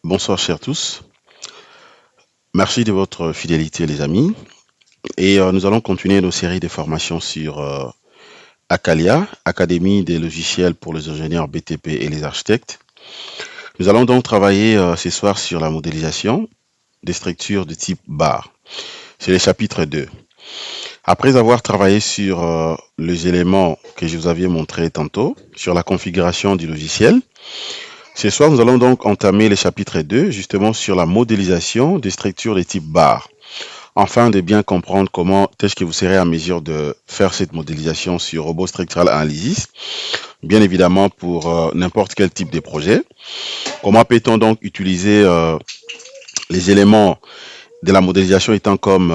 Bonsoir chers tous. Merci de votre fidélité les amis. Et nous allons continuer nos séries de formations sur Acalia, Académie des logiciels pour les ingénieurs BTP et les architectes. Nous allons donc travailler ce soir sur la modélisation des structures de type bar. C'est le chapitre 2. Après avoir travaillé sur les éléments que je vous avais montrés tantôt, sur la configuration du logiciel, ce soir, nous allons donc entamer le chapitre 2, justement sur la modélisation des structures de type bar, afin de bien comprendre comment est-ce que vous serez en mesure de faire cette modélisation sur Robot Structural Analysis, bien évidemment pour n'importe quel type de projet. Comment peut-on donc utiliser les éléments de la modélisation étant comme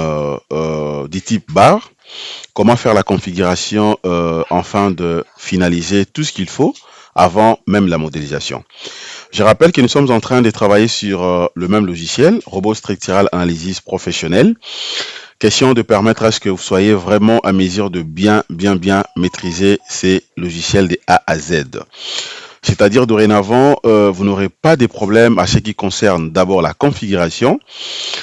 du type bar, comment faire la configuration afin de finaliser tout ce qu'il faut avant même la modélisation. Je rappelle que nous sommes en train de travailler sur le même logiciel, Robot Structural Analysis Professionnel. Question de permettre à ce que vous soyez vraiment à mesure de bien maîtriser ces logiciels de A à Z. C'est-à-dire dorénavant, vous n'aurez pas de problème à ce qui concerne d'abord la configuration,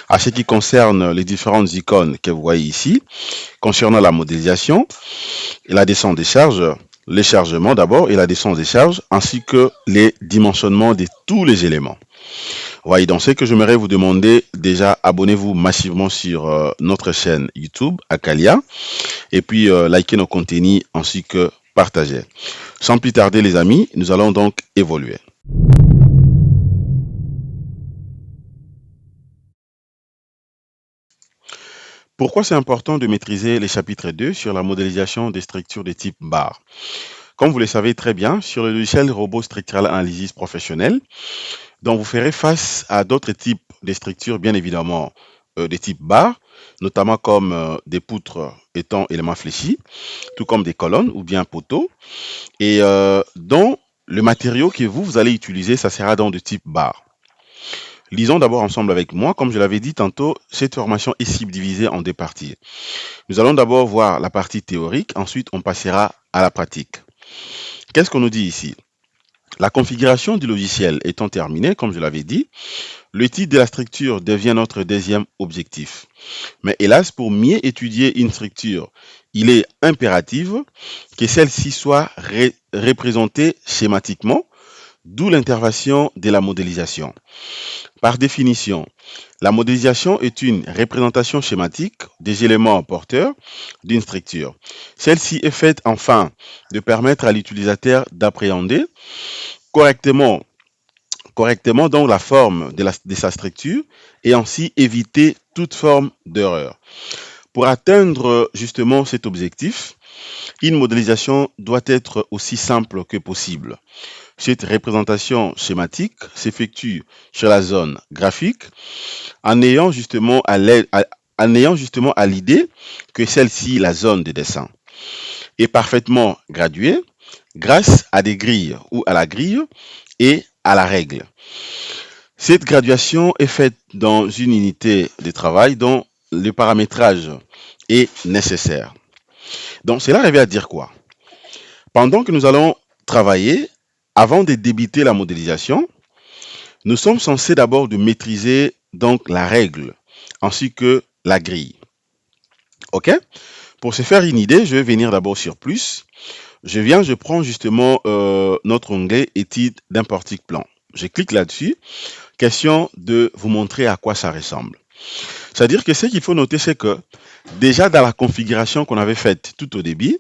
à ce qui concerne les différentes icônes que vous voyez ici, concernant la modélisation, et la descente des charges, les chargements d'abord et la descente des charges, ainsi que les dimensionnements de tous les éléments. Voyez, donc ce que j'aimerais vous demander, déjà abonnez-vous massivement sur notre chaîne YouTube, Acalia, et puis likez nos contenus ainsi que partagez. Sans plus tarder les amis, nous allons donc évoluer. Pourquoi c'est important de maîtriser les chapitres 2 sur la modélisation des structures de type bar? Comme vous le savez très bien, sur le logiciel Robot Structural Analysis Professionnel, donc vous ferez face à d'autres types de structures, bien évidemment, de type bar, notamment comme des poutres étant éléments fléchis, tout comme des colonnes ou bien poteaux, et dont le matériau que vous allez utiliser, ça sera donc de type bar. Lisons d'abord ensemble avec moi. Comme je l'avais dit tantôt, cette formation est subdivisée en deux parties. Nous allons d'abord voir la partie théorique, ensuite on passera à la pratique. Qu'est-ce qu'on nous dit ici? La configuration du logiciel étant terminée, comme je l'avais dit, le titre de la structure devient notre deuxième objectif. Mais hélas, pour mieux étudier une structure, il est impératif que celle-ci soit représentée schématiquement, d'où l'intervention de la modélisation. Par définition, la modélisation est une représentation schématique des éléments porteurs d'une structure. Celle-ci est faite afin de permettre à l'utilisateur d'appréhender correctement donc la forme de sa structure et ainsi éviter toute forme d'erreur. Pour atteindre justement cet objectif, une modélisation doit être aussi simple que possible. Cette représentation schématique s'effectue sur la zone graphique en ayant justement à l'idée que celle-ci, la zone de dessin, est parfaitement graduée grâce à des grilles ou à la grille et à la règle. Cette graduation est faite dans une unité de travail dont le paramétrage est nécessaire. Donc cela revient à dire quoi? Pendant que nous allons travailler, avant de débuter la modélisation, nous sommes censés d'abord de maîtriser donc la règle ainsi que la grille. OK? Pour se faire une idée, je vais venir d'abord sur plus. Je prends justement notre onglet étude d'un portique plan. Je clique là-dessus. Question de vous montrer à quoi ça ressemble. C'est-à-dire que ce qu'il faut noter, c'est que déjà dans la configuration qu'on avait faite tout au début,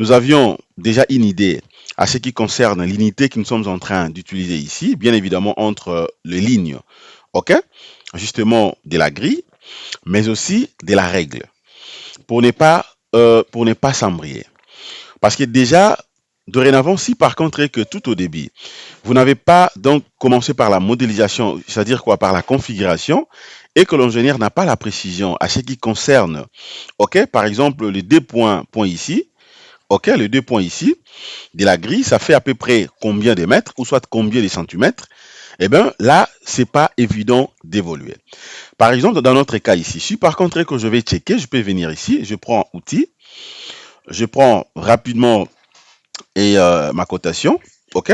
nous avions déjà une idée à ce qui concerne l'unité que nous sommes en train d'utiliser ici, bien évidemment entre les lignes, ok, justement de la grille, mais aussi de la règle, pour ne pas s'embrouiller. Parce que déjà, dorénavant, si par contre est que tout au début, vous n'avez pas donc commencé par la modélisation, c'est-à-dire quoi, par la configuration, et que l'ingénieur n'a pas la précision à ce qui concerne, ok, par exemple les deux points ici, ok, les deux points ici, de la grille, ça fait à peu près combien de mètres, ou soit combien de centimètres, eh bien là, c'est pas évident d'évoluer. Par exemple, dans notre cas ici, si par contre que je vais checker, je peux venir ici, je prends outil, je prends rapidement et ma cotation, ok,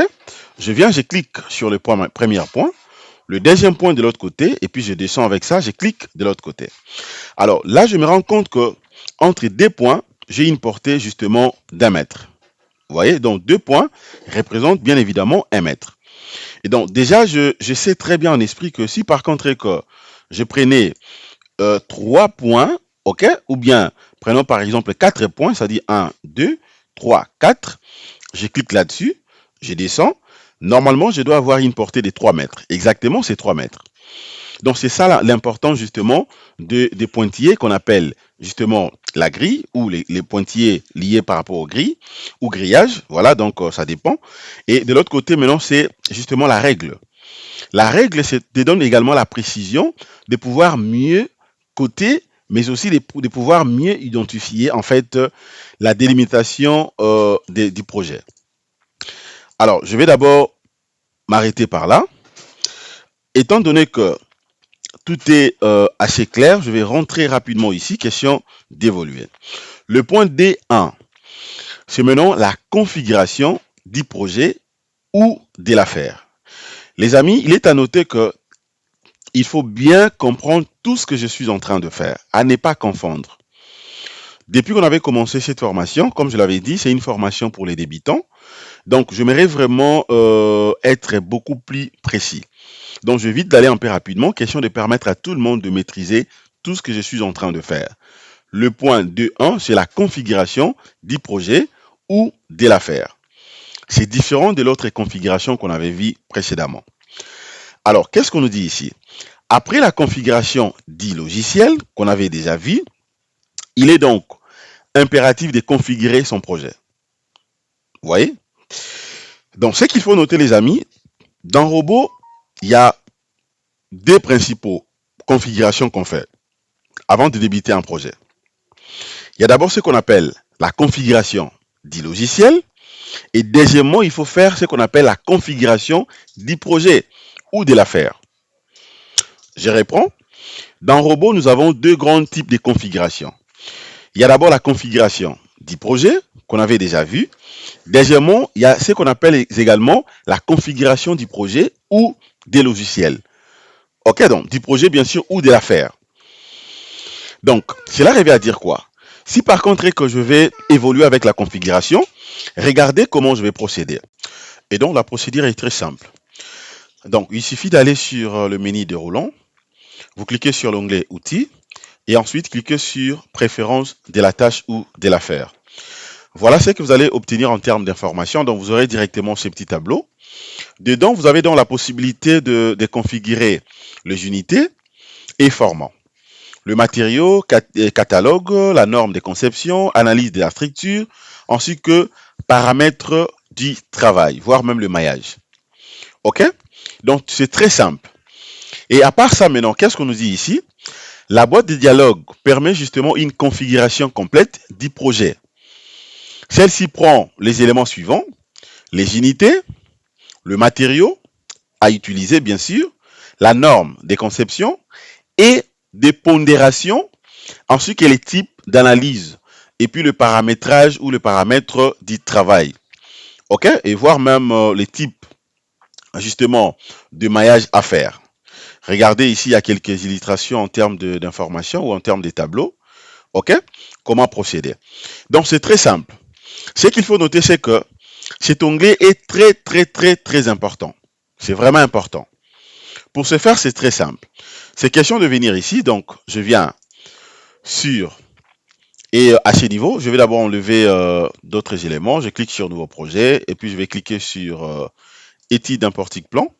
je clique sur le premier point, Le deuxième point de l'autre côté, et puis je descends avec ça, je clique de l'autre côté. Alors là, je me rends compte que entre deux points, j'ai une portée justement d'1 mètre. Vous voyez, donc 2 points représentent bien évidemment 1 mètre. Et donc déjà, je sais très bien en esprit que si par contre que je prenais 3 points, ok, ou bien prenons par exemple 4 points, c'est-à-dire 1, 2, 3, 4, je clique là-dessus, je descends, normalement je dois avoir une portée de 3 mètres. Exactement, c'est 3 mètres. Donc c'est ça l'importance justement des pointillés qu'on appelle justement la grille ou les pointillés liés par rapport aux grilles ou grillage. Voilà, donc ça dépend. Et de l'autre côté, maintenant, c'est justement la règle. La règle, c'est te donne également la précision de pouvoir mieux coter, mais aussi de pouvoir mieux identifier en fait la délimitation du projet. Alors, je vais d'abord m'arrêter par là. Étant donné que tout est assez clair, je vais rentrer rapidement ici, question d'évoluer. Le point D1, c'est maintenant la configuration du projet ou de l'affaire. Les amis, il est à noter que il faut bien comprendre tout ce que je suis en train de faire, à ne pas confondre. Depuis qu'on avait commencé cette formation, comme je l'avais dit, c'est une formation pour les débutants. Donc, j'aimerais vraiment être beaucoup plus précis. Donc, je vais vite d'aller un peu rapidement, question de permettre à tout le monde de maîtriser tout ce que je suis en train de faire. Le point 2.1, c'est la configuration du projet ou de l'affaire. C'est différent de l'autre configuration qu'on avait vue précédemment. Alors, qu'est-ce qu'on nous dit ici? Après la configuration du logiciel qu'on avait déjà vu, il est donc impératif de configurer son projet. Vous voyez? Donc, ce qu'il faut noter, les amis, dans Robot, il y a deux principaux configurations qu'on fait avant de débuter un projet. Il y a d'abord ce qu'on appelle la configuration du logiciel et deuxièmement, il faut faire ce qu'on appelle la configuration du projet ou de l'affaire. Je reprends. Dans Robot, nous avons deux grands types de configuration. Il y a d'abord la configuration du projet qu'on avait déjà vu. Deuxièmement, il y a ce qu'on appelle également la configuration du projet ou des logiciels. Ok, donc du projet bien sûr ou de l'affaire. Donc, cela revient à dire quoi? Si par contre que je vais évoluer avec la configuration, regardez comment je vais procéder. Et donc la procédure est très simple. Donc il suffit d'aller sur le menu déroulant, vous cliquez sur l'onglet outils et ensuite cliquez sur préférences de la tâche ou de l'affaire. Voilà ce que vous allez obtenir en termes d'informations. Donc vous aurez directement ce petit tableau. Dedans, vous avez donc la possibilité de configurer les unités et formants. Le matériau, catalogue, la norme de conception, analyse de la structure, ainsi que paramètres du travail, voire même le maillage. OK? Donc, c'est très simple. Et à part ça, maintenant, qu'est-ce qu'on nous dit ici? La boîte de dialogue permet justement une configuration complète du projet. Celle-ci prend les éléments suivants, les unités, le matériau à utiliser, bien sûr, la norme des conceptions et des pondérations, ainsi que les types d'analyse, et puis le paramétrage ou le paramètre du travail. OK? Et voir même les types, justement, de maillage à faire. Regardez ici, il y a quelques illustrations en termes d'informations ou en termes de tableaux. OK? Comment procéder? Donc, c'est très simple. Ce qu'il faut noter, c'est que cet onglet est très important. C'est vraiment important. Pour ce faire, c'est très simple. C'est question de venir ici. Donc, je viens sur et à ce niveau, je vais d'abord enlever d'autres éléments. Je clique sur Nouveau projet et puis je vais cliquer sur Étude d'un portique plan.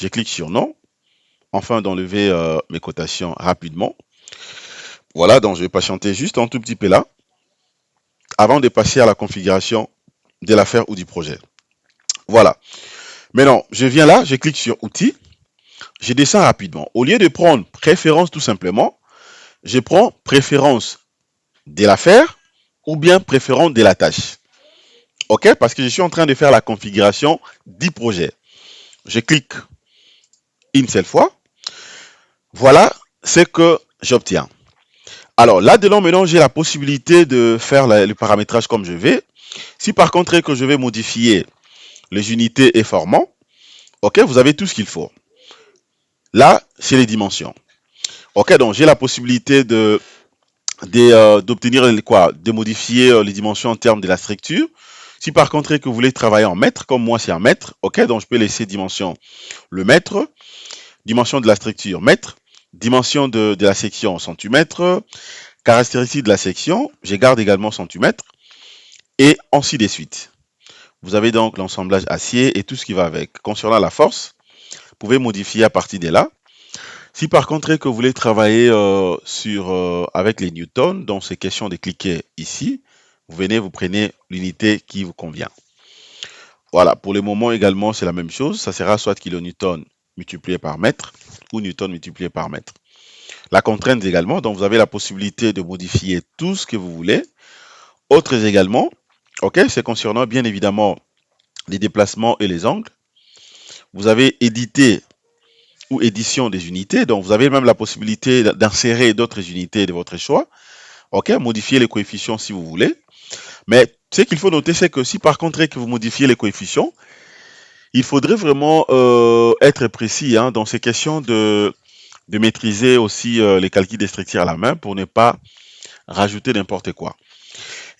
Je clique sur Non. Enfin, d'enlever mes cotations rapidement. Voilà, donc je vais patienter juste un tout petit peu là avant de passer à la configuration de l'affaire ou du projet. Voilà. Maintenant, je viens là, je clique sur Outils. Je descends rapidement. Au lieu de prendre Préférence tout simplement, je prends Préférence de l'affaire ou bien Préférence de la tâche. OK? Parce que je suis en train de faire la configuration du projet. Je clique une seule fois. Voilà ce que j'obtiens. Alors là-dedans, maintenant, j'ai la possibilité de faire le paramétrage comme je vais. Si par contre que je vais modifier les unités et formants, OK, vous avez tout ce qu'il faut. Là, c'est les dimensions. Ok, donc j'ai la possibilité d'obtenir quoi, de modifier les dimensions en termes de la structure. Si par contre que vous voulez travailler en mètres, comme moi c'est en mètres, ok, donc je peux laisser dimension le mètre, dimension de la structure mètre, dimension de la section centimètre, caractéristiques de la section, je garde également centimètre, et ainsi de suite. Vous avez donc l'assemblage acier et tout ce qui va avec. Concernant la force, vous pouvez modifier à partir de là. Si par contre que vous voulez travailler avec les newtons, donc c'est question de cliquer ici. Vous venez, vous prenez l'unité qui vous convient. Voilà, pour le moment également, c'est la même chose. Ça sera soit kilonewton multiplié par mètre ou newton multiplié par mètre. La contrainte également, donc vous avez la possibilité de modifier tout ce que vous voulez. Autres également, ok, c'est concernant bien évidemment les déplacements et les angles. Vous avez édité ou édition des unités, donc vous avez même la possibilité d'insérer d'autres unités de votre choix. Ok, modifier les coefficients si vous voulez. Mais ce qu'il faut noter, c'est que si par contre que vous modifiez les coefficients, il faudrait vraiment être précis hein, dans ces questions de maîtriser aussi les calculs des structures à la main pour ne pas rajouter n'importe quoi.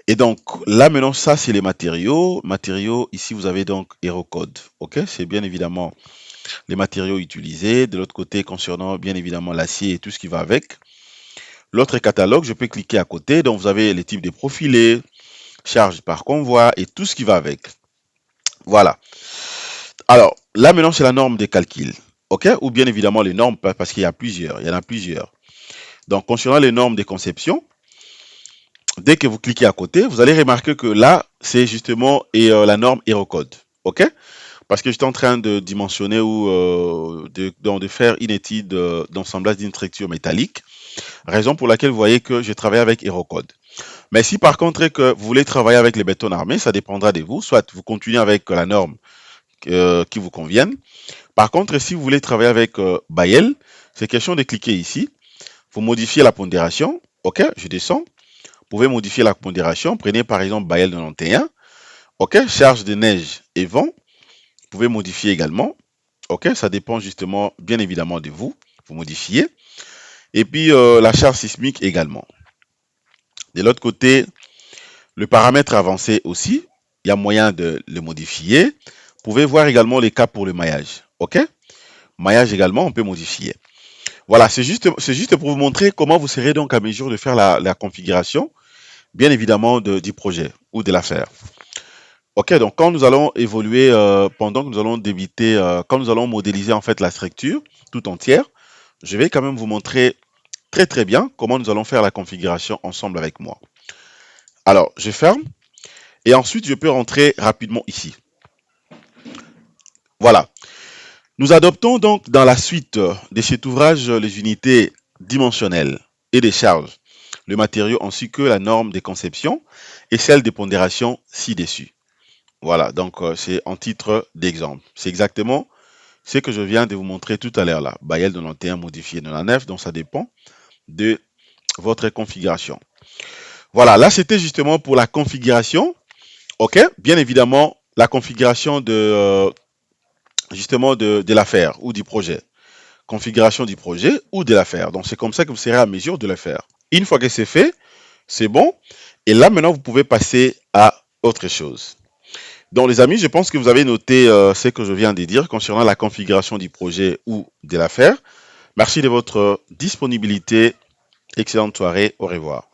Et donc là maintenant, ça c'est les matériaux. Matériaux, ici vous avez donc HeroCode. Ok, c'est bien évidemment les matériaux utilisés. De l'autre côté, concernant bien évidemment l'acier et tout ce qui va avec. L'autre catalogue, je peux cliquer à côté. Donc vous avez les types de profilés, charge par convoi et tout ce qui va avec. Voilà. Alors là maintenant, c'est la norme des calculs. Ok, ou bien évidemment les normes parce qu'il y a plusieurs. Il y en a plusieurs. Donc concernant les normes de conception, dès que vous cliquez à côté, vous allez remarquer que là, c'est justement la norme HeroCode. OK? Parce que j'étais en train de dimensionner ou de faire une étude d'assemblage d'une structure métallique. Raison pour laquelle vous voyez que je travaille avec HeroCode. Mais si par contre que vous voulez travailler avec les bétons armés, ça dépendra de vous. Soit vous continuez avec la norme qui vous convienne. Par contre, si vous voulez travailler avec Bayel, c'est question de cliquer ici. Vous modifiez la pondération. OK? Je descends. Vous pouvez modifier la pondération. Prenez par exemple Bayel 91. OK, charge de neige et vent. Vous pouvez modifier également. OK, ça dépend justement, bien évidemment, de vous. Vous modifiez. Et puis la charge sismique également. De l'autre côté, le paramètre avancé aussi, il y a moyen de le modifier. Vous pouvez voir également les cas pour le maillage. OK, maillage également, on peut modifier. Voilà, c'est juste pour vous montrer comment vous serez donc à mesure de faire la configuration, bien évidemment, du projet ou de l'affaire. Ok, donc quand nous allons évoluer, pendant que nous allons débiter, quand nous allons modéliser en fait la structure tout entière, je vais quand même vous montrer très très bien comment nous allons faire la configuration ensemble avec moi. Alors, je ferme et ensuite je peux rentrer rapidement ici. Voilà. Nous adoptons donc dans la suite de cet ouvrage les unités dimensionnelles et des charges, le matériau ainsi que la norme de conception et celle de pondération ci-dessus. Voilà, donc c'est en titre d'exemple. C'est exactement ce que je viens de vous montrer tout à l'heure là. Bayel 91 modifié 99, donc ça dépend de votre configuration. Voilà, là c'était justement pour la configuration. Ok, bien évidemment, la configuration justement de l'affaire ou du projet. Configuration du projet ou de l'affaire. Donc c'est comme ça que vous serez à mesure de le faire. Une fois que c'est fait, c'est bon. Et là maintenant, vous pouvez passer à autre chose. Donc les amis, je pense que vous avez noté ce que je viens de dire concernant la configuration du projet ou de l'affaire. Merci de votre disponibilité. Excellente soirée. Au revoir.